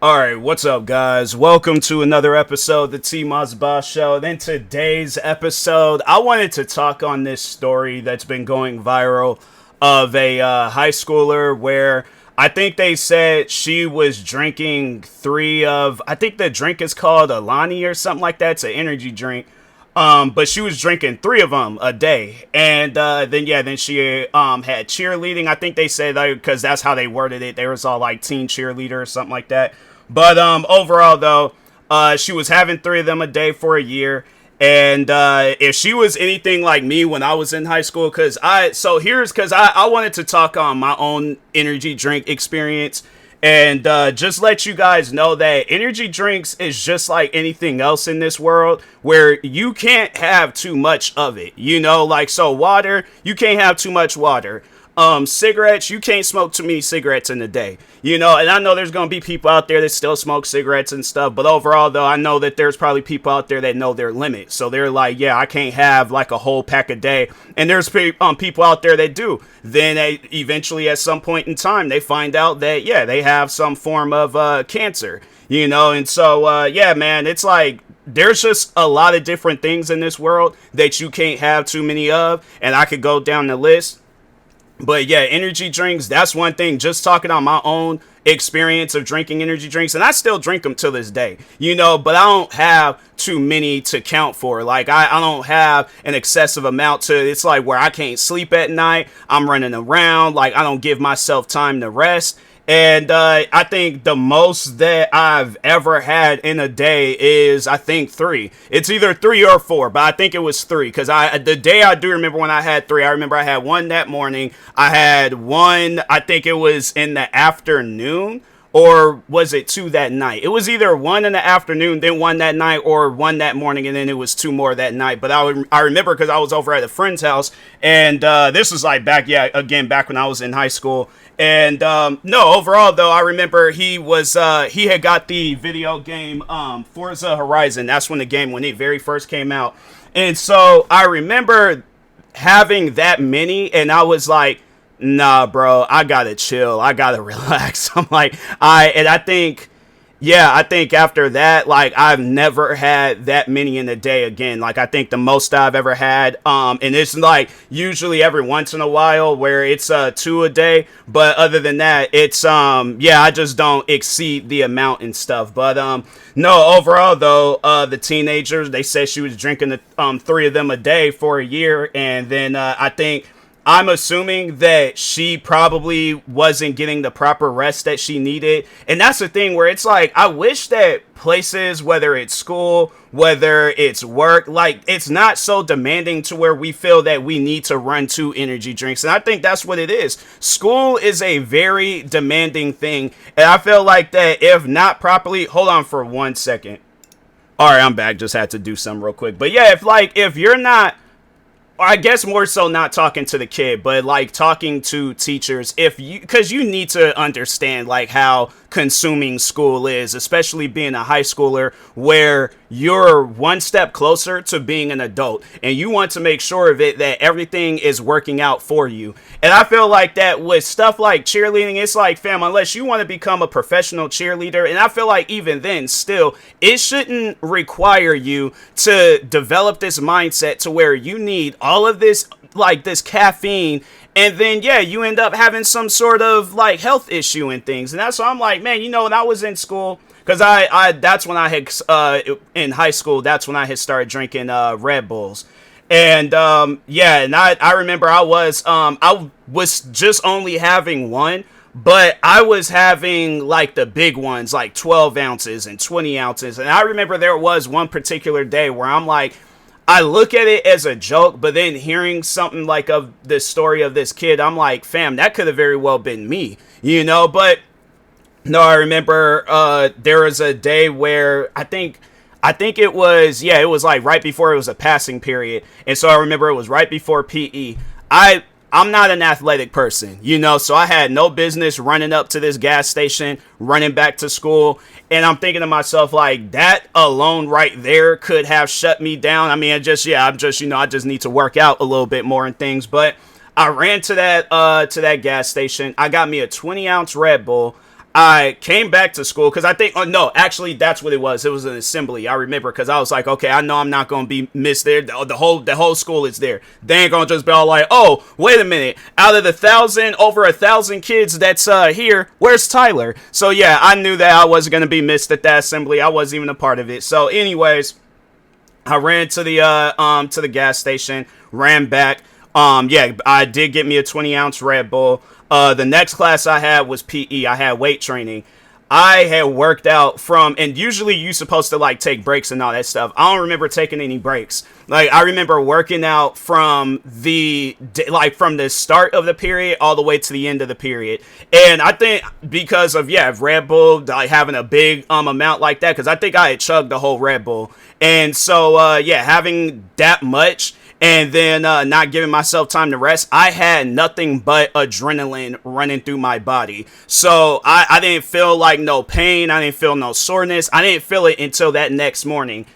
Alright, what's up, guys? Welcome to another episode of the TMossBoss Show. And in today's episode, I wanted to talk on this story that's been going viral of a high schooler where I think they said she was drinking I think the drink is called Alani or something like that. It's an energy drink. But she was drinking 3 of them a day. And then she had cheerleading. I think they said that because that's how they worded it. They was all like teen cheerleader or something like that. But overall, though, she was having 3 of them a day for a year. And if she was anything like me when I was in high school, because I wanted to talk on my own energy drink experience. And just let you guys know that energy drinks is just like anything else in this world where you can't have too much of it. So water, you can't have too much water. Cigarettes, you can't smoke too many cigarettes in a day, and I know there's going to be people out there that still smoke cigarettes and stuff, but overall though, I know that there's probably people out there that know their limit. So they're like, yeah, I can't have like a whole pack a day. And there's people out there that do. Then they eventually at some point in time, they find out that, yeah, they have some form of, cancer, and so, yeah, man, it's like, there's just a lot of different things in this world that you can't have too many of. And I could go down the list. But yeah, energy drinks, that's one thing. Just talking on my own experience of drinking energy drinks, and I still drink them to this day, but I don't have too many to count for. Like, I don't have an excessive amount it's like where I can't sleep at night. I'm running around. Like, I don't give myself time to rest. And I think the most that I've ever had in a day is, I think, 3. It's either 3 or 4, but I think it was 3. Because the day I do remember when I had 3, I remember I had one that morning. I had one, I think it was in the afternoon. Or was it 2 that night? It was either 1 in the afternoon, then 1 that night, or 1 that morning, and then it was 2 more that night. But I remember because I was over at a friend's house, and this was like back when I was in high school. And no, overall though, I remember he had got the video game Forza Horizon. That's when it very first came out. And so I remember having that many, and I was like, nah, bro, I gotta chill. I gotta relax. I'm like, I think after that, like, I've never had that many in a day again. Like, I think the most I've ever had, and it's like usually every once in a while where it's 2 a day. But other than that, it's I just don't exceed the amount and stuff. But no, overall though, the teenagers, they said she was drinking 3 of them a day for a year, and then I'm assuming that she probably wasn't getting the proper rest that she needed. And that's the thing where it's like, I wish that places, whether it's school, whether it's work, like, it's not so demanding to where we feel that we need to run 2 energy drinks. And I think that's what it is. School is a very demanding thing. And I feel like that if not properly, hold on for 1 second. All right, I'm back. Just had to do something real quick. But yeah, if you're not, I guess more so not talking to the kid, but like talking to teachers, because you need to understand like how consuming school is, especially being a high schooler where you're one step closer to being an adult and you want to make sure of it that everything is working out for you. And I feel like that with stuff like cheerleading, it's like, fam, unless you want to become a professional cheerleader, and I feel like even then still, it shouldn't require you to develop this mindset to where you need all of this, like this caffeine, and then yeah, you end up having some sort of like health issue and things. And that's why I'm like, man, when I was in school, because that's when I had in high school, that's when I had started drinking Red Bulls. And and I remember I was just only having one, but I was having like the big ones, like 12 ounces and 20 ounces. And I remember there was one particular day where I'm like, I look at it as a joke, but then hearing something like of the story of this kid, I'm like, fam, that could have very well been me, but no, I remember there was a day where I think it was, it was like right before it was a passing period. And so I remember it was right before PE. I'm not an athletic person, so I had no business running up to this gas station, running back to school. And I'm thinking to myself, like, that alone right there could have shut me down. I mean, I just need to work out a little bit more and things. But I ran to that gas station. I got me a 20-ounce Red Bull. I came back to school because I think, oh no, actually that's what it was. It was an assembly. I remember because I was like, okay, I know I'm not gonna be missed there. The whole school is there. They ain't gonna just be all like, oh, wait a minute. Out of over 1,000 kids that's here, where's Tyler? So yeah, I knew that I wasn't gonna be missed at that assembly. I wasn't even a part of it. So anyways, I ran to the gas station, ran back. Yeah, I did get me a 20-ounce Red Bull. The next class I had was PE. I had weight training. I had worked out and usually you're supposed to like take breaks and all that stuff. I don't remember taking any breaks. Like I remember working out from the start of the period all the way to the end of the period. And I think because of Red Bull, like having a big amount like that, because I think I had chugged the whole Red Bull. And so having that much and then not giving myself time to rest, I had nothing but adrenaline running through my body. So I didn't feel like no pain. I didn't feel no soreness. I didn't feel it until that next morning.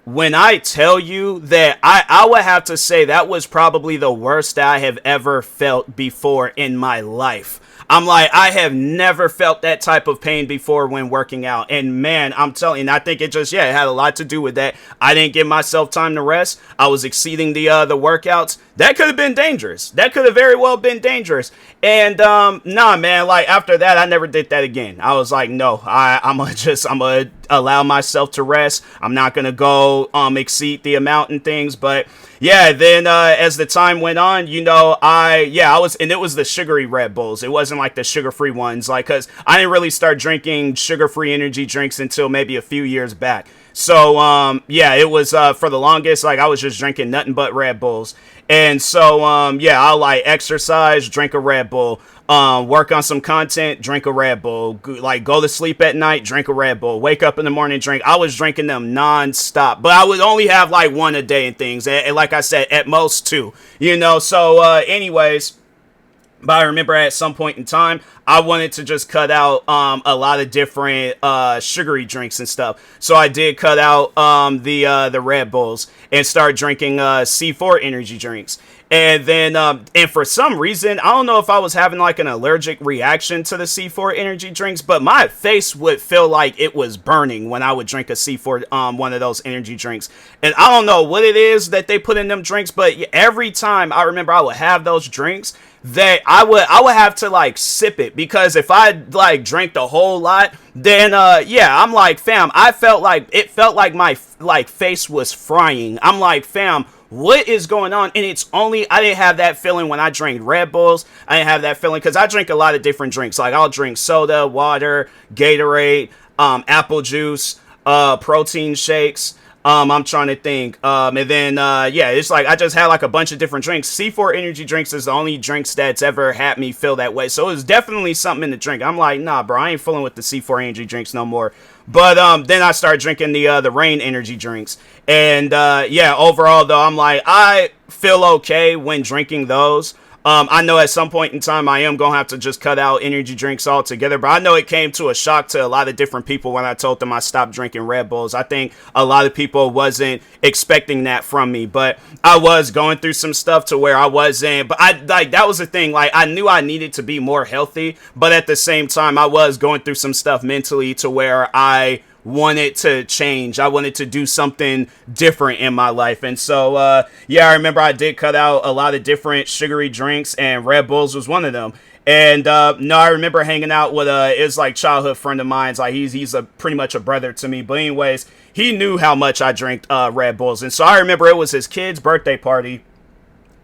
When I tell you that I would have to say that was probably the worst that I have ever felt before in my life. I'm like, I have never felt that type of pain before when working out. And man, I'm telling you, I think it just, it had a lot to do with that. I didn't give myself time to rest. I was exceeding the workouts. That could have been dangerous. That could have very well been dangerous. And nah, man, like after that, I never did that again. I was like, no, I'm gonna allow myself to rest. I'm not gonna go exceed the amount and things. But yeah, then as the time went on, I was, and it was the sugary Red Bulls. It wasn't like the sugar-free ones, like, cause I didn't really start drinking sugar-free energy drinks until maybe a few years back. So it was for the longest, like I was just drinking nothing but Red Bulls. And so I'll like exercise, drink a Red Bull. Work on some content, drink a Red Bull. Like go to sleep at night, drink a Red Bull. Wake up in the morning, drink. I was drinking them non-stop, but I would only have like one a day and things. And like I said, at most two. So anyways. But I remember at some point in time, I wanted to just cut out a lot of different sugary drinks and stuff. So I did cut out the Red Bulls and start drinking C4 energy drinks. And then, and for some reason, I don't know if I was having like an allergic reaction to the C4 energy drinks, but my face would feel like it was burning when I would drink a C4, one of those energy drinks. And I don't know what it is that they put in them drinks, but every time I remember I would have those drinks, that I would have to like sip it, because if I like drank the whole lot, then I'm like, fam, it felt like my like face was frying. I'm like, fam, what is going on? And it's only, I didn't have that feeling when I drank Red Bulls. I didn't have that feeling because I drink a lot of different drinks. Like I'll drink soda, water, Gatorade, apple juice, protein shakes. I'm trying to think. And then, it's like I just had like a bunch of different drinks. C4 energy drinks is the only drinks that's ever had me feel that way. So it was definitely something in the drink. I'm like, nah, bro, I ain't fooling with the C4 energy drinks no more. But then I started drinking the Rain energy drinks. And overall though, I'm like, I feel okay when drinking those. I know at some point in time I am going to have to just cut out energy drinks altogether, but I know it came to a shock to a lot of different people when I told them I stopped drinking Red Bulls. I think a lot of people wasn't expecting that from me, but I was going through some stuff to where I wasn't, but that was the thing. Like I knew I needed to be more healthy, but at the same time I was going through some stuff mentally to where I wanted to change. I wanted to do something different in my life. And so, I remember I did cut out a lot of different sugary drinks, and Red Bulls was one of them. And, I remember hanging out with, it's like childhood friend of mine. Like he's pretty much a brother to me. But anyways, he knew how much I drank, Red Bulls. And so I remember it was his kid's birthday party.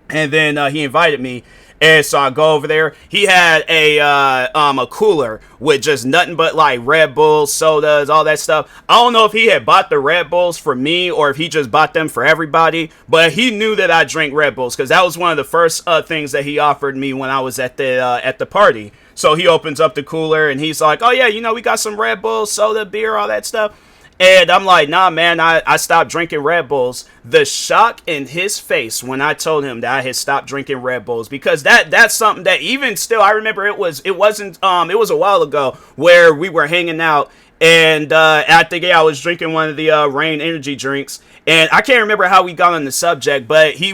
And then, he invited me. And so I go over there. He had a cooler with just nothing but like Red Bulls, sodas, all that stuff. I don't know if he had bought the Red Bulls for me or if he just bought them for everybody, but he knew that I drink Red Bulls because that was one of the first things that he offered me when I was at the party. So he opens up the cooler and he's like, "Oh yeah, we got some Red Bulls, soda, beer, all that stuff." And I'm like, nah, man, I stopped drinking Red Bulls. The shock in his face when I told him that I had stopped drinking Red Bulls, because that's something that even still, I remember it was a while ago where we were hanging out, and I think I was drinking one of the Rain energy drinks, and I can't remember how we got on the subject, but he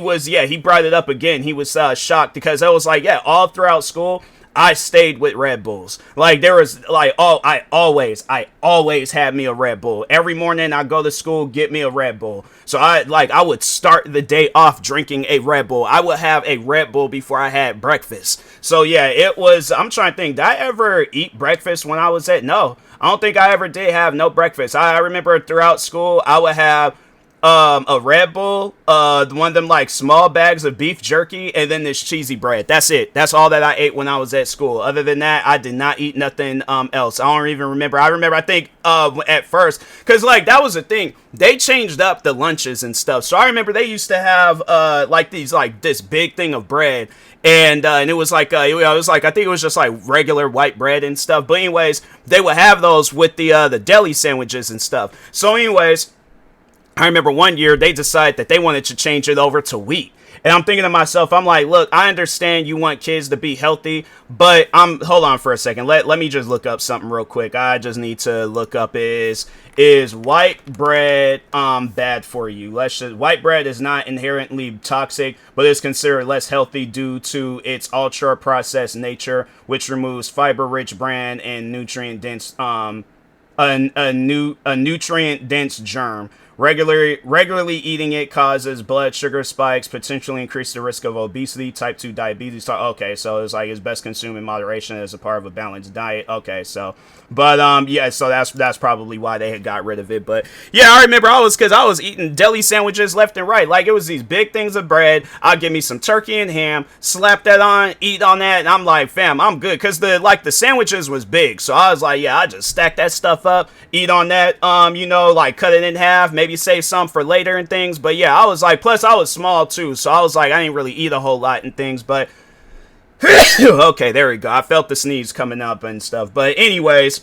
brought it up again. He was shocked because I was like, all throughout school, I stayed with Red Bulls. Like there was like, oh, I always had me a Red Bull. Every morning I go to school, get me a Red Bull. So I would start the day off drinking a Red Bull. I would have a Red Bull before I had breakfast. So yeah, it was, I'm trying to think, did I ever eat breakfast when I was no, I don't think I ever did have no breakfast. I remember throughout school I would have a Red Bull, one of them like small bags of beef jerky, and then this cheesy bread. That's it. That's all that I ate when I was at school. Other than that, I did not eat nothing else. I don't even remember. I think at first, because like that was the thing, they changed up the lunches and stuff. So I remember they used to have like these like this big thing of bread. And it was like it was like, I think it was just like regular white bread and stuff. But anyways, they would have those with the deli sandwiches and stuff. So anyways, I remember one year they decided that they wanted to change it over to wheat. And I'm thinking to myself, I'm like, look, I understand you want kids to be healthy, but hold on for a second. Let me just look up something real quick. I just need to look up is white bread bad for you? White bread is not inherently toxic, but is considered less healthy due to its ultra processed nature, which removes fiber rich bran and nutrient dense a nutrient dense germ. Regularly eating it causes blood sugar spikes, potentially increase the risk of obesity, type 2 diabetes. Okay, so it's like it's best consumed in moderation as a part of a balanced diet. Okay, so, but yeah, so that's probably why they had got rid of it. But yeah, I remember I was eating deli sandwiches left and right. Like it was these big things of bread. I'd give me some turkey and ham, slap that on, eat on that, and I'm like, fam, I'm good, because the sandwiches was big. So I was like, yeah, I just stack that stuff up, eat on that, like cut it in half, maybe save some for later and things. But yeah, I was like, plus I was small too, so I was like, I didn't really eat a whole lot and things. But okay, there we go. I felt the sneeze coming up and stuff. But anyways,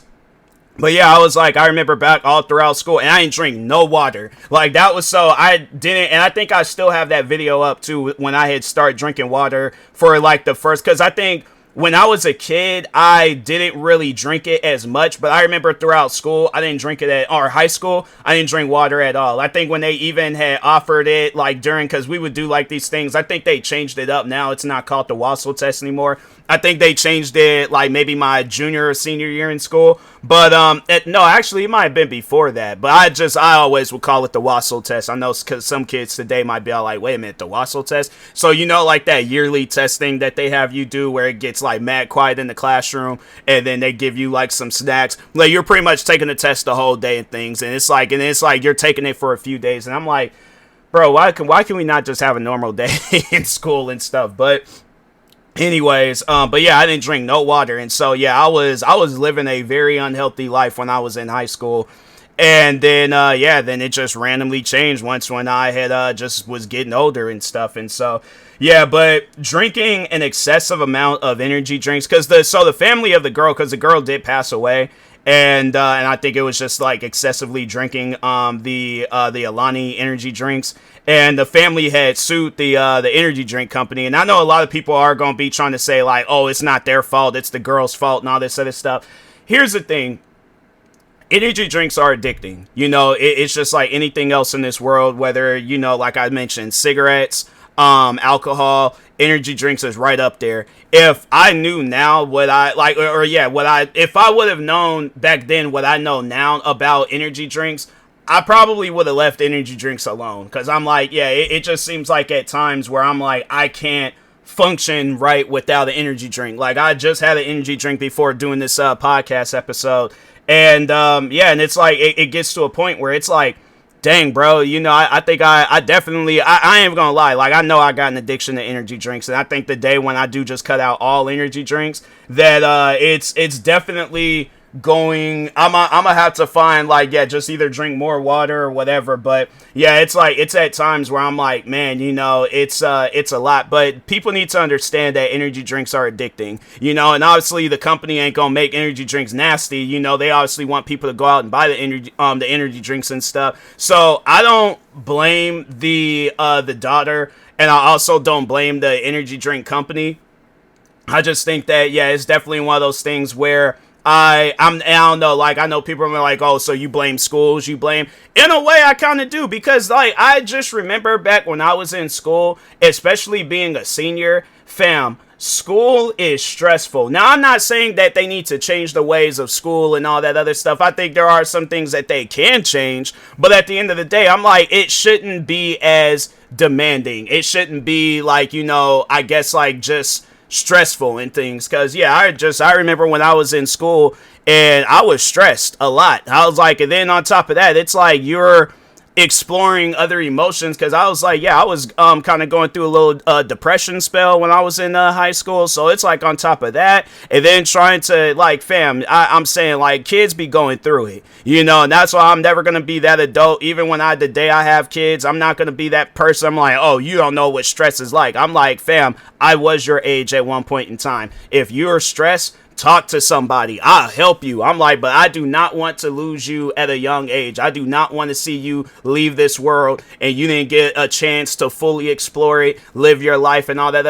but yeah, I was like, I remember back all throughout school, and I didn't drink no water. Like that was, so I didn't, and I think I still have that video up too when I had started drinking water for like the first, because I think when I was a kid, I didn't really drink it as much, but I remember throughout school, I didn't drink it or high school, I didn't drink water at all. I think when they even had offered it, like because we would do like these things, I think they changed it up now. It's not called the Wassel test anymore. I think they changed it like maybe my junior or senior year in school. But no, actually it might have been before that. But I always would call it the Wassel test. I know because some kids today might be all like, wait a minute, the Wassel test? So like that yearly testing that they have you do where it gets like mad quiet in the classroom, and then they give you like some snacks. Like you're pretty much taking the test the whole day and things, and it's like you're taking it for a few days, and I'm like, bro, why can we not just have a normal day in school and stuff? But anyways, but yeah, I didn't drink no water, and so yeah, I was living a very unhealthy life when I was in high school. And then then it just randomly changed when I had just was getting older and stuff. And so yeah, but drinking an excessive amount of energy drinks, because the family of the girl, because the girl did pass away, and I think it was just like excessively drinking the Alani energy drinks, and the family had sued the energy drink company. And I know a lot of people are gonna be trying to say like, oh, it's not their fault, it's the girl's fault and all this other stuff. Here's the thing. Energy drinks are addicting. It's just like anything else in this world, whether, like I mentioned, cigarettes, alcohol, energy drinks is right up there. If I knew now what I like, if I would have known back then what I know now about energy drinks, I probably would have left energy drinks alone. Because I'm like, yeah, it just seems like at times where I'm like, I can't function right without an energy drink. Like I just had an energy drink before doing this podcast episode. And and it's like it gets to a point where it's like, dang, bro, I think I definitely, I ain't gonna lie, like I know I got an addiction to energy drinks, and I think the day when I do just cut out all energy drinks, that it's definitely going, I'm gonna have to find like, yeah, just either drink more water or whatever. But yeah, it's like, it's at times where I'm like, man, it's a lot. But people need to understand that energy drinks are addicting, and obviously the company ain't gonna make energy drinks nasty. They obviously want people to go out and buy the energy drinks and stuff. So I don't blame the daughter, and I also don't blame the energy drink company. I just think that, yeah, it's definitely one of those things where I don't know, like, I know people are like, oh, so you blame schools, you blame, in a way I kind of do, because like I just remember back when I was in school, especially being a senior, fam, school is stressful. Now, I'm not saying that they need to change the ways of school and all that other stuff. I think there are some things that they can change, but at the end of the day, I'm like, it shouldn't be as demanding. It shouldn't be like, I guess like just stressful and things. Because yeah, I remember when I was in school and I was stressed a lot. I was like, and then on top of that, it's like you're exploring other emotions, because I was like, yeah, I was kind of going through a little depression spell when I was in high school. So it's like on top of that, and then trying to like, fam, I'm saying like kids be going through it, and that's why I'm never gonna be that adult. Even when the day I have kids, I'm not gonna be that person. I'm like, oh, you don't know what stress is like. I'm like, fam, I was your age at one point in time. If you're stressed, talk to somebody. I'll help you. I'm like, but I do not want to lose you at a young age. I do not want to see you leave this world and you didn't get a chance to fully explore it, live your life and all that.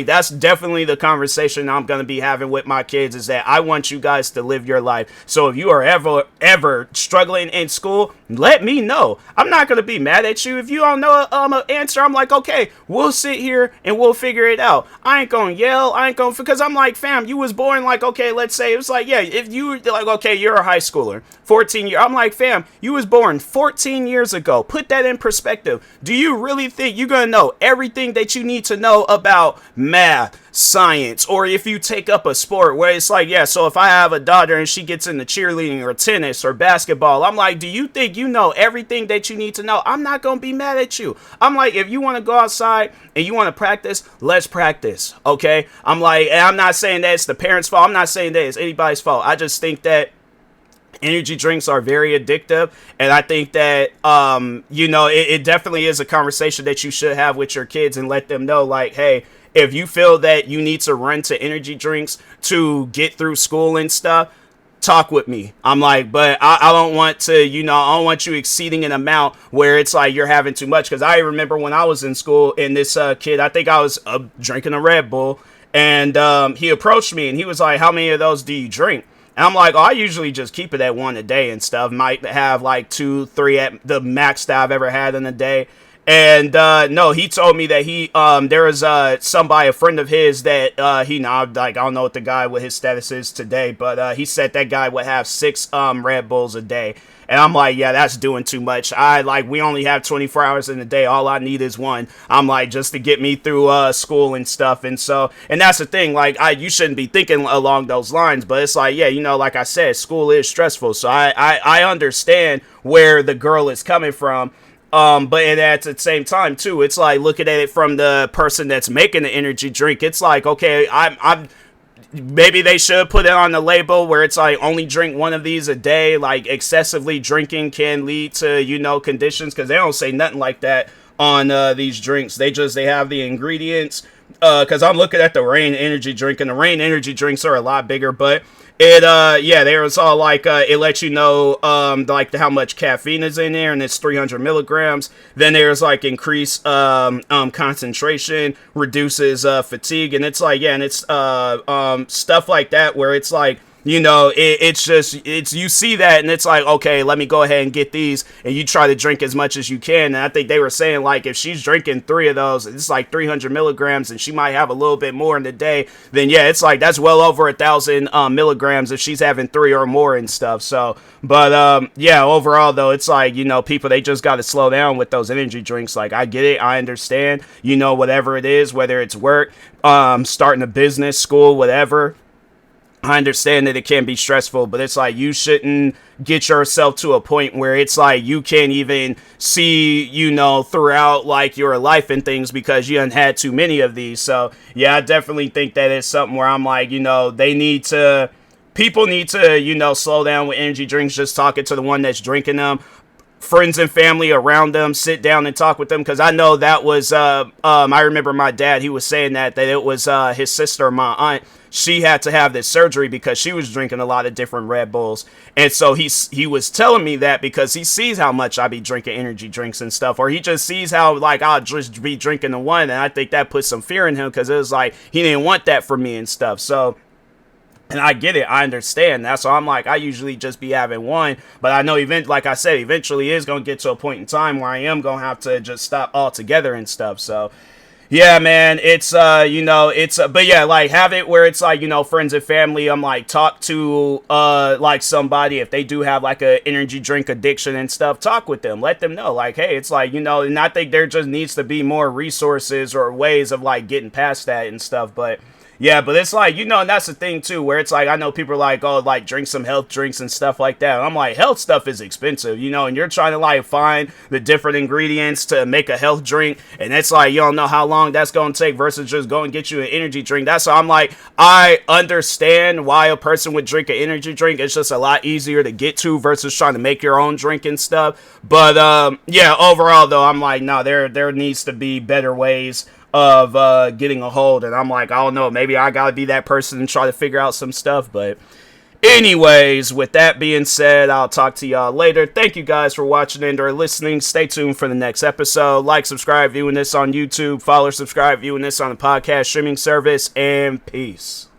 That's definitely the conversation I'm going to be having with my kids, is that I want you guys to live your life. So if you are ever struggling in school, let me know. I'm not going to be mad at you. If you don't know an answer, I'm like, okay, we'll sit here and we'll figure it out. I ain't going to yell. Because I'm like, fam, you was born like, okay, let's say it was like, yeah, if you like, okay, you're a high schooler, 14 years. I'm like, fam, you was born 14 years ago. Put that in perspective. Do you really think you're going to know everything that you need to know about math, science, or if you take up a sport where it's like, yeah, so if I have a daughter and she gets into cheerleading or tennis or basketball, I'm like, do you think you know everything that you need to know? I'm not going to be mad at you. I'm like, if you want to go outside and you want to practice, let's practice. Okay. I'm like, and I'm not saying that it's the parents' fault. I'm not saying that it's anybody's fault. I just think that energy drinks are very addictive, and I think that it definitely is a conversation that you should have with your kids and let them know, like, hey, if you feel that you need to run to energy drinks to get through school and stuff, talk with me. I'm like, but I don't want to, I don't want you exceeding an amount where it's like you're having too much. Because I remember when I was in school and this kid, I think I was drinking a Red Bull, and he approached me and he was like, how many of those do you drink? And I'm like, oh, I usually just keep it at one a day and stuff. Might have like 2, 3 at the max that I've ever had in a day. And no, he told me that there was somebody, a friend of his, that I don't know what the guy, what his status is today, but he said that guy would have 6 Red Bulls a day. And I'm like, yeah, that's doing too much. We only have 24 hours in a day. All I need is one. I'm like, just to get me through school and stuff. And that's the thing. Like, you shouldn't be thinking along those lines. But it's like, yeah, like I said, school is stressful. So I understand where the girl is coming from. But at the same time too, it's like looking at it from the person that's making the energy drink. It's like, okay, I'm maybe they should put it on the label where it's like only drink one of these a day. Like excessively drinking can lead to, conditions, because they don't say nothing like that on these drinks. They have the ingredients. Because I'm looking at the Rain energy drink, and the Rain energy drinks are a lot bigger, but there was all like, it lets you know, like how much caffeine is in there, and it's 300 milligrams. Then there's like increased, concentration, reduces, fatigue, and it's like, yeah, and it's, stuff like that where it's like, it's you see that and it's like, okay, let me go ahead and get these, and you try to drink as much as you can. And I think they were saying like if she's drinking 3 of those, it's like 300 milligrams, and she might have a little bit more in the day, then yeah, it's like that's well over 1,000 milligrams if she's having 3 or more and stuff. So but yeah, overall though, it's like, people, they just got to slow down with those energy drinks. Like, I get it, I understand, whatever it is, whether it's work, starting a business, school, whatever, I understand that it can be stressful, but it's like you shouldn't get yourself to a point where it's like you can't even see, throughout like your life and things because you haven't had too many of these. So yeah, I definitely think that it's something where I'm like, people need to, slow down with energy drinks, just talking to the one that's drinking them. Friends and family around them, sit down and talk with them, because I know that was I remember my dad, he was saying that it was his sister, my aunt, she had to have this surgery because she was drinking a lot of different Red Bulls. And so he was telling me that because he sees how much I be drinking energy drinks and stuff, or he just sees how like I'll just be drinking the one, and I think that put some fear in him because it was like he didn't want that for me and stuff. So And I get it. I understand. That's why I'm like, I usually just be having one. But I know, like I said, eventually is going to get to a point in time where I am going to have to just stop altogether and stuff. So, yeah, man, it's, but yeah, like, have it where it's like, friends and family. I'm like, talk to, like, somebody if they do have like a energy drink addiction and stuff. Talk with them. Let them know, like, hey, it's like, and I think there just needs to be more resources or ways of like getting past that and stuff. But yeah, but it's like, and that's the thing too, where it's like, I know people are like, oh, like, drink some health drinks and stuff like that. And I'm like, health stuff is expensive, and you're trying to like find the different ingredients to make a health drink. And it's like, you don't know how long that's going to take versus just go and get you an energy drink. That's why I'm like, I understand why a person would drink an energy drink. It's just a lot easier to get to versus trying to make your own drink and stuff. But, yeah, overall though, I'm like, no, there needs to be better ways of getting a hold. And I'm like, I don't know, maybe I gotta be that person and try to figure out some stuff. But anyways, with that being said, I'll talk to y'all later. Thank you guys for watching and or listening. Stay tuned for the next episode. Like, subscribe, viewing this on YouTube. Follow, subscribe, viewing this on the podcast streaming service. And peace.